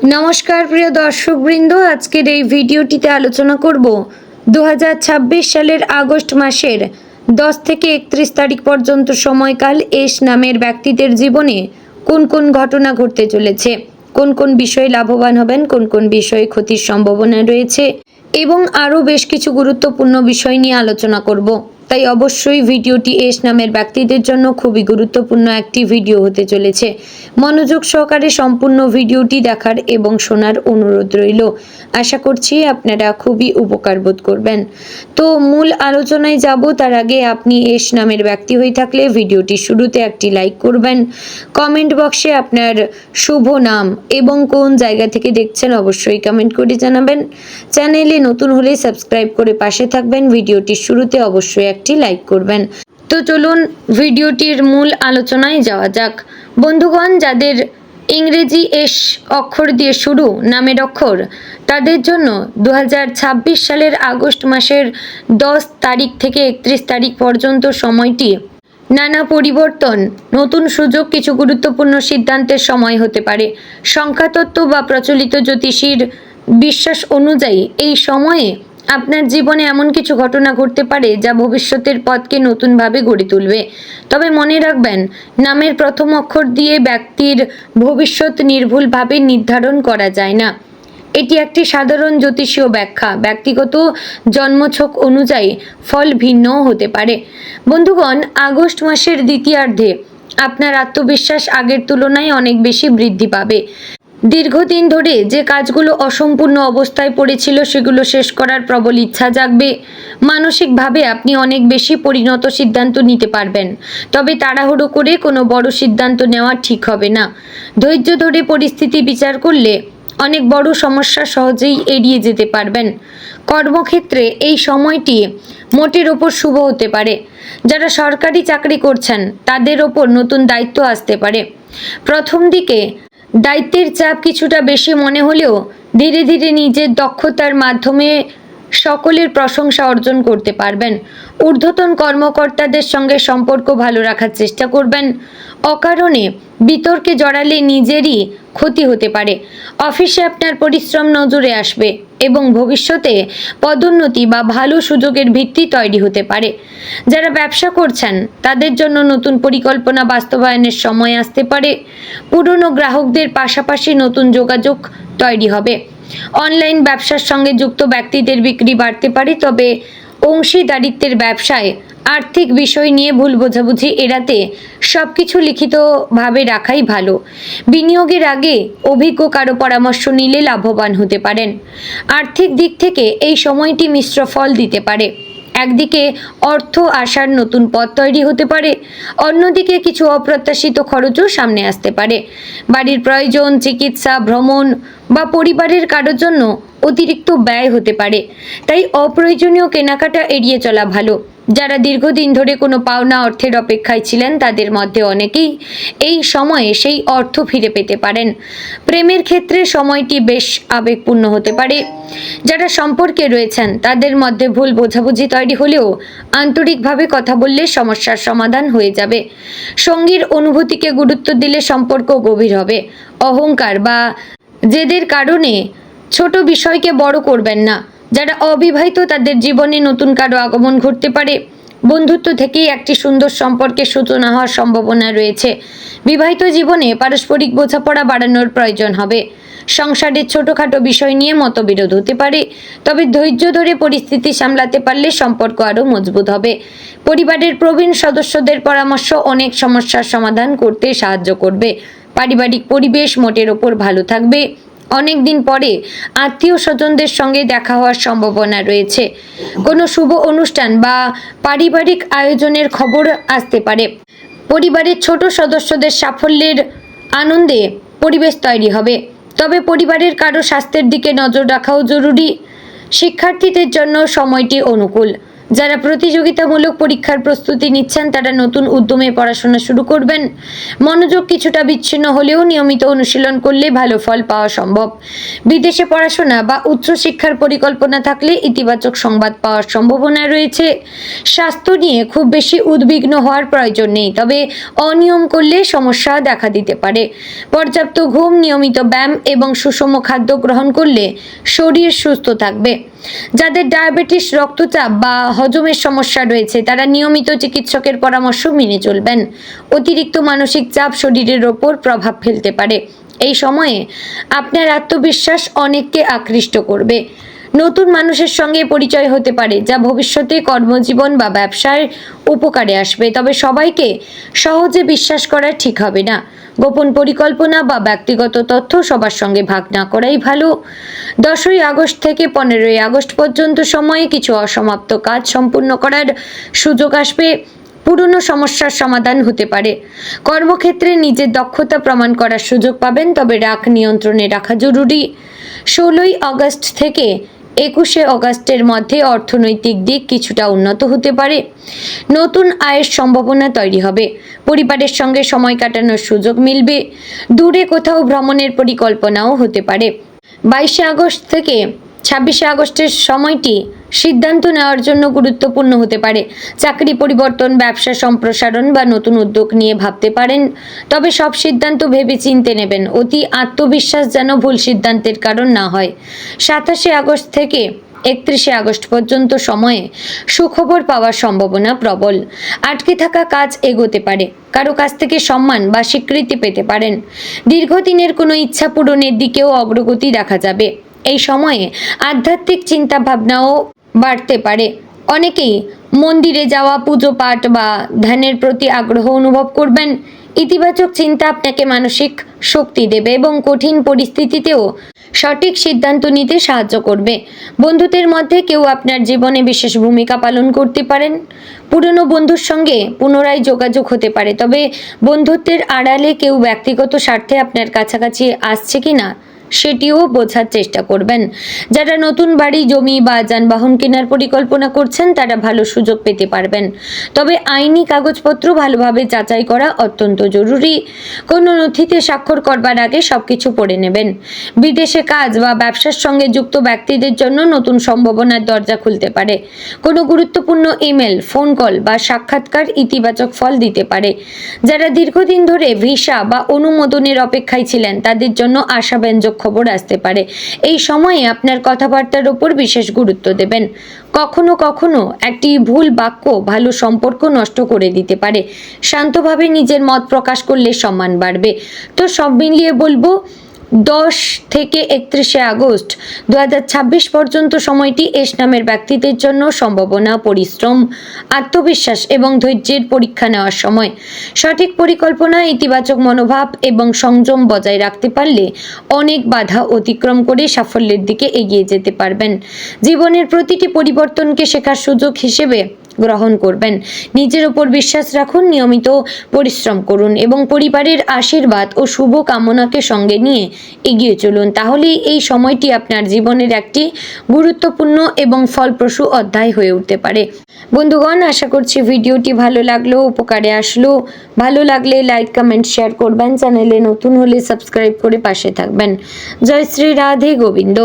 নমস্কার প্রিয় দর্শকবৃন্দ, আজকের এই ভিডিওটিতে আলোচনা করব 2026 সালের আগস্ট মাসের 10 থেকে 31 তারিখ পর্যন্ত সময়কাল এস নামের ব্যক্তিদের জীবনে কোন কোন ঘটনা ঘটতে চলেছে, কোন কোন বিষয়ে লাভবান হবেন, কোন কোন বিষয়ে ক্ষতির সম্ভাবনা রয়েছে এবং আরও বেশ কিছু গুরুত্বপূর্ণ বিষয় নিয়ে আলোচনা করব। তাই অবশ্যই ভিডিওটি এস নামের ব্যক্তিদের জন্য খুবই গুরুত্বপূর্ণ একটি ভিডিও হতে চলেছে। মনোযোগ সহকারে সম্পূর্ণ ভিডিওটি দেখার এবং শোনার অনুরোধ রইল। আশা করছি আপনারা খুবই উপকার বোধ করবেন। তো মূল আলোচনায় যাব তার আগে আপনি এস নামের ব্যক্তি হয়ে থাকলে ভিডিওটি শুরুতে একটি লাইক করবেন। কমেন্ট বক্সে আপনার শুভ নাম এবং কোন জায়গা থেকে দেখছেন অবশ্যই কমেন্ট করে জানাবেন। চ্যানেলে নতুন হলে সাবস্ক্রাইব করে পাশে থাকবেন। ভিডিওটির শুরুতে অবশ্যই একটি লাইক করবেন। তো চলুন ভিডিওটির মূল আলোচনায় যাওয়া যাক। বন্ধুগণ, যাদের ইংরেজি এস অক্ষর দিয়ে শুরু নামের অক্ষর, তাদের জন্য 2026 সালের আগস্ট মাসের 10 তারিখ থেকে 31 তারিখ পর্যন্ত সময়টি নানা পরিবর্তন, নতুন সুযোগ, কিছু গুরুত্বপূর্ণ সিদ্ধান্তের সময় হতে পারে। সংখ্যাতত্ত্ব বা প্রচলিত জ্যোতিষীর বিশ্বাস অনুযায়ী এই সময়ে আপনার জীবনে এমন কিছু ঘটনা ঘটতে পারে যা ভবিষ্যতের পথকে নতুনভাবে গড়ে তুলবে। তবে মনে রাখবেন, নামের প্রথম অক্ষর দিয়ে ব্যক্তির ভবিষ্যৎ নির্ভুলভাবে নির্ধারণ করা যায় না। এটি একটি সাধারণ জ্যোতিষীয় ব্যাখ্যা। ব্যক্তিগত জন্মছক অনুযায়ী ফল ভিন্নও হতে পারে। বন্ধুগণ, আগস্ট মাসের দ্বিতীয়ার্ধে আপনার আত্মবিশ্বাস আগের তুলনায় অনেক বেশি বৃদ্ধি পাবে। দীর্ঘদিন ধরে যে কাজগুলো অসম্পূর্ণ অবস্থায় পড়েছিল সেগুলো শেষ করার প্রবল ইচ্ছা জাগবে। মানসিকভাবে আপনি অনেক বেশি পরিণত সিদ্ধান্ত নিতে পারবেন। তবে তাড়াহুড়ো করে কোনো বড় সিদ্ধান্ত নেওয়া ঠিক হবে না। ধৈর্য ধরে পরিস্থিতি বিচার করলে অনেক বড় সমস্যা সহজেই এড়িয়ে যেতে পারবেন। কর্মক্ষেত্রে এই সময়টি মোটের ওপর শুভ হতে পারে। যারা সরকারি চাকরি করছেন তাদের ওপর নতুন দায়িত্ব আসতে পারে। প্রথম দিকে দায়িত্বের চাপ কিছুটা বেশি মনে হলেও ধীরে ধীরে নিজের দক্ষতার মাধ্যমে সকলের প্রশংসা অর্জন করতে পারবেন। ঊর্ধ্বতন কর্মকর্তাদের সঙ্গে সম্পর্ক ভালো রাখার চেষ্টা করবেন। অকারণে বিতর্কে জড়ালে নিজেরই ক্ষতি হতে পারে। অফিসে আপনার পরিশ্রম নজরে আসবে এবং ভবিষ্যতে পদোন্নতি বা ভালো সুযোগের ভিত্তি তৈরি হতে পারে। যারা ব্যবসা করছেন তাদের জন্য নতুন পরিকল্পনা বাস্তবায়নের সময় আসতে পারে। পুরনো গ্রাহকদের পাশাপাশি নতুন যোগাযোগ তৈরি হবে। অনলাইন ব্যবসার সঙ্গে যুক্ত ব্যক্তিদের বিক্রি বাড়তে পারে। তবে অংশীদারিত্বের ব্যবসায় আর্থিক বিষয় নিয়ে ভুল বোঝাবুঝি এড়াতে সবকিছু লিখিতভাবে রাখাই ভালো। বিনিয়োগের আগে অভিজ্ঞ কারো পরামর্শ নিলে লাভবান হতে পারেন। আর্থিক দিক থেকে এই সময়টি মিশ্র ফল দিতে পারে। একদিকে অর্থ আসার নতুন পথ তৈরি হতে পারে, অন্যদিকে কিছু অপ্রত্যাশিত খরচও সামনে আসতে পারে। বাড়ির প্রয়োজন, চিকিৎসা, ভ্রমণ বা পরিবারের কারোর জন্য অতিরিক্ত ব্যয় হতে পারে। তাই অপ্রয়োজনীয় কেনাকাটা এড়িয়ে চলা ভালো। যারা দীর্ঘদিন ধরে কোনো পাওনা অর্থের অপেক্ষায় ছিলেন তাদের মধ্যে অনেকেই এই সময়ে সেই অর্থ ফিরে পেতে পারেন। প্রেমের ক্ষেত্রে সময়টি বেশ আবেগপূর্ণ হতে পারে। যারা সম্পর্কে রয়েছেন তাদের মধ্যে ভুল বোঝাবুঝি তৈরি হলেও আন্তরিকভাবে কথা বললে সমস্যার সমাধান হয়ে যাবে। সঙ্গীর অনুভূতিকে গুরুত্ব দিলে সম্পর্ক গভীর হবে। অহংকার বা জেদের কারণে ছোট বিষয়কে বড় করবেন না। যারা অবিবাহিত তাদের জীবনে নতুন কারো আগমন ঘটতে পারে। বন্ধুত্ব থেকেই একটি সুন্দর সম্পর্কের সূচনা হওয়ার সম্ভাবনা রয়েছে। বিবাহিত জীবনে পারস্পরিক বোঝাপড়া বাড়ানোর প্রয়োজন হবে। সংসারের ছোটোখাটো বিষয় নিয়ে মতবিরোধ হতে পারে। তবে ধৈর্য ধরে পরিস্থিতি সামলাতে পারলে সম্পর্ক আরও মজবুত হবে। পরিবারের প্রবীণ সদস্যদের পরামর্শ অনেক সমস্যার সমাধান করতে সাহায্য করবে। পারিবারিক পরিবেশ মোটের ওপর ভালো থাকবে। অনেক দিন পরে আত্মীয় স্বজনদের সঙ্গে দেখা হওয়ার সম্ভাবনা রয়েছে। কোনো শুভ অনুষ্ঠান বা পারিবারিক আয়োজনের খবর আসতে পারে। পরিবারের ছোট সদস্যদের সাফল্যের আনন্দে পরিবেশ তৈরি হবে। তবে পরিবারের কারো স্বাস্থ্যের দিকে নজর রাখাও জরুরি। শিক্ষার্থীদের জন্য সময়টি অনুকূল। যারা প্রতিযোগিতামূলক পরীক্ষার প্রস্তুতি নিচ্ছেন তারা নতুন উদ্যমে পড়াশোনা শুরু করবেন। মনোযোগ কিছুটা বিচ্ছিন্ন হলেও নিয়মিত অনুশীলন করলে ভালো ফল পাওয়া সম্ভব। বিদেশে পড়াশোনা বা উচ্চশিক্ষার পরিকল্পনা থাকলে ইতিবাচক সংবাদ পাওয়ার সম্ভাবনা রয়েছে। স্বাস্থ্য নিয়ে খুব বেশি উদ্বিগ্ন হওয়ার প্রয়োজন নেই, তবে অনিয়ম করলে সমস্যা দেখা দিতে পারে। পর্যাপ্ত ঘুম, নিয়মিত ব্যায়াম এবং সুষম খাদ্য গ্রহণ করলে শরীর সুস্থ থাকবে। যাদের ডায়াবেটিস, রক্তচাপ বা হজমের সমস্যা রয়েছে তারা নিয়মিত চিকিৎসকের পরামর্শ মেনে চলবেন। অতিরিক্ত মানসিক চাপ শরীরের ওপর প্রভাব ফেলতে পারে। এই সময়ে আপনার আত্মবিশ্বাস অনেককে আকৃষ্ট করবে। নতুন মানুষের সঙ্গে পরিচয় হতে পারে যা ভবিষ্যতে কর্মজীবন বা ব্যবসায় উপকারে আসবে, তবে সবাইকে সহজে বিশ্বাস করা ঠিক হবে না। গোপন পরিকল্পনা বা ব্যক্তিগত তথ্য সবার সঙ্গে ভাগ না করাই ভালো। 10ই আগস্ট থেকে 15ই আগস্ট পর্যন্ত সময়ে কিছু অসমাপ্ত কাজ সম্পূর্ণ করার সুযোগ আসবে। পুরনো সমস্যার সমাধান হতে পারে। কর্মক্ষেত্রে নিজের দক্ষতা প্রমাণ করার সুযোগ পাবেন, তবে রাগ নিয়ন্ত্রণে রাখা জরুরি। 16ই আগস্ট থেকে 21শে আগস্টের মধ্যে অর্থনৈতিক দিক কিছুটা উন্নত হতে পারে। নতুন আয়ের সম্ভাবনা তৈরি হবে। পরিবারের সঙ্গে সময় কাটানোর সুযোগ মিলবে। দূরে কোথাও ভ্রমণের পরিকল্পনাও হতে পারে। 22শে আগস্ট থেকে 26শে আগস্টের সময়টি সিদ্ধান্ত নেওয়ার জন্য গুরুত্বপূর্ণ হতে পারে। চাকরি পরিবর্তন, ব্যবসা সম্প্রসারণ বা নতুন উদ্যোগ নিয়ে ভাবতে পারেন, তবে সব সিদ্ধান্ত ভেবে চিন্তে নেবেন। অতি আত্মবিশ্বাস যেন ভুল সিদ্ধান্তের কারণ না হয়। 27শে আগস্ট থেকে 31শে আগস্ট পর্যন্ত সময়ে সুখবর পাওয়ার সম্ভাবনা প্রবল। আটকে থাকা কাজ এগোতে পারে। কারো কাছ থেকে সম্মান বা স্বীকৃতি পেতে পারেন। দীর্ঘদিনের কোনো ইচ্ছা পূরণের দিকেও অগ্রগতি দেখা যাবে। এই সময়ে আধ্যাত্মিক চিন্তা ভাবনাও বাড়তে পারে। অনেকেই মন্দিরে যাওয়া, পুজো পাঠ বা ধ্যানের প্রতি আগ্রহ অনুভব করবেন। ইতিবাচক চিন্তা আপনাকে মানসিক শক্তি দেবে এবং কঠিন পরিস্থিতিতেও সঠিক সিদ্ধান্ত নিতে সাহায্য করবে। বন্ধুদের মধ্যে কেউ আপনার জীবনে বিশেষ ভূমিকা পালন করতে পারেন। পুরনো বন্ধুর সঙ্গে পুনরায় যোগাযোগ হতে পারে, তবে বন্ধুত্বের আড়ালে কেউ ব্যক্তিগত স্বার্থে আপনার কাছাকাছি আসছে কিনা সেটিও বোঝার চেষ্টা করবেন। যারা নতুন বাড়ি, জমি বা যানবাহন কেনার পরিকল্পনা করছেন তারা ভালো সুযোগ পেতে পারবেন, তবে আইনি কাগজপত্র ভালোভাবে যাচাই করা অত্যন্ত জরুরি। কোনো নথিতে স্বাক্ষর করবার আগে সবকিছু পড়ে নেবেন। বিদেশে কাজ বা ব্যবসার সঙ্গে যুক্ত ব্যক্তিদের জন্য নতুন সম্ভাবনার দরজা খুলতে পারে। কোনো গুরুত্বপূর্ণ ইমেল, ফোন কল বা সাক্ষাৎকার ইতিবাচক ফল দিতে পারে। যারা দীর্ঘদিন ধরে ভিসা বা অনুমোদনের অপেক্ষায় ছিলেন তাদের জন্য আশাব্যঞ্জক খবর আসতে পারে। এই সময়ে আপনার কথাবার্তার উপর বিশেষ গুরুত্ব দেবেন। কখনো কখনো একটি ভুল বাক্য ভালো সম্পর্ক নষ্ট করে দিতে পারে। শান্তভাবে নিজের মত প্রকাশ করলে সম্মান বাড়বে। তো সব মিলিয়ে বলবো 10 থেকে 31শে আগস্ট 2026 পর্যন্ত সময়টি এস নামের ব্যক্তিদের জন্য সম্ভাবনা, পরিশ্রম, আত্মবিশ্বাস এবং ধৈর্যের পরীক্ষা নেওয়ার সময়। সঠিক পরিকল্পনা, ইতিবাচক মনোভাব এবং সংযম বজায় রাখতে পারলে অনেক বাধা অতিক্রম করে সাফল্যের দিকে এগিয়ে যেতে পারবেন। জীবনের প্রতিটি পরিবর্তনকে শেখার সুযোগ হিসেবে গ্রহণ করবেন। নিজের উপর বিশ্বাস রাখুন, নিয়মিত পরিশ্রম করুন এবং পরিবারের আশীর্বাদ ও শুভ কামনাকে সঙ্গে নিয়ে এগিয়ে চলুন। তাহলেই এই সময়টি আপনার জীবনের একটি গুরুত্বপূর্ণ এবং ফলপ্রসূ অধ্যায় হয়ে উঠতে পারে। বন্ধুগণ, আশা করছি ভিডিওটি ভালো লাগলো, উপকারে আসলো। ভালো লাগলে লাইক, কমেন্ট, শেয়ার করবেন। চ্যানেলে নতুন হলে সাবস্ক্রাইব করে পাশে থাকবেন। জয় শ্রী রাধে গোবিন্দ।